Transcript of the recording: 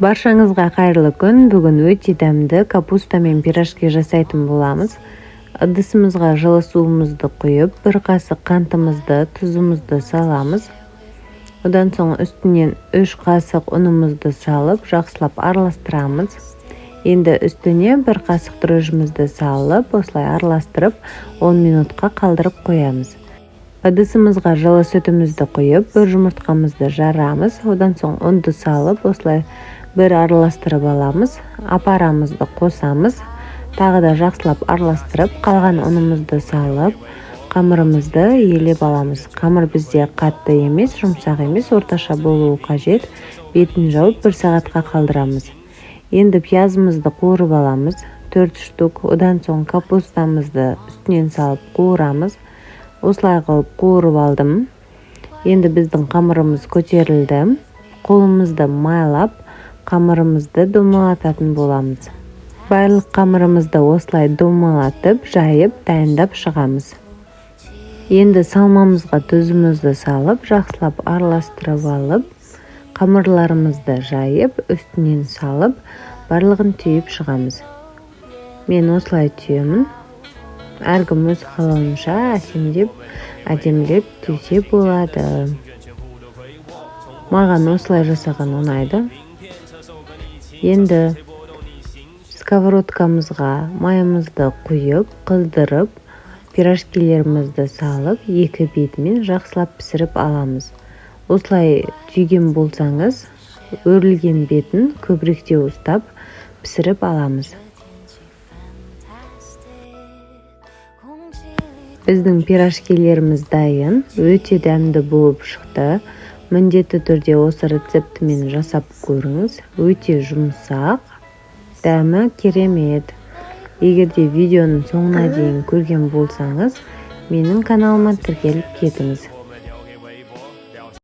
Баршаңызға қайырлы күн. Бүгін өте дәмді капуста мен пирожки жасайтын боламыз. Ыдысымызға жылы суымызды құйып, бір қасық қантымызды, тұзымызды саламыз. Одан соң үстінен 3 қасық ұнымызды салып, жақсылап араластырамыз. Енді үстіне бір қасық дрожжімізді салып, осылай араластырып, 10 минутқа қалдырып қоямыз. Ыдысымызға жылы сүтімізді құйып, бір жұмыртқамызды жарамыз. Одан соң ұнды салып, осылай бір араластырып аламыз. Апарамызды қосамыз. Тағы да жақсылап араластырып, қалған ұнымызды салып, қамырымызды елеп аламыз. Қамыр бізде қатты емес, жұмсақ емес, орташа болуы қажет. Бетін жауып 1 сағатқа қалдырамыз. Енді пиязымызды қуырып аламыз, 4 штук. Одан соң капустамызды үстінен салып қуырамыз. Осылай қылып қуырып алдым. Енді біздің қамырымыз көтерілді. Қолымызды майлап, қамырымызды домалататын боламыз. Барлық қамырымызды осылай домалатып, жайып, дайындап шығамыз. Енді салмамызға тұзымызды салып, жақсылап араластырып алып, қамырларымызды жайып, үстінен салып, барлығын түйіп шығамыз. Мен осылай түйемін. Әркім өз қалауынша әсемдеп, әдемілеп түйсе болады. Маған осылай жасаған ұнайды. Енді сковородкамызға майымызды құйып, қыздырып, пирожкилерімізді салып, 2 бетімен жақсылап пісіріп аламыз. Осылай түйген болсаңыз, өрілген бетін көбіректе ұстап пісіріп аламыз. Біздің пирожкилеріміз дайын, өте дәмді болып шықты. Міндетті түрде осы рецептімен жасап көріңіз. Өте жұмсақ, дәмі керемет. Егер де видеоның соңына дейін көрген болсаңыз, менің каналыма тіркеліп кетіңіз.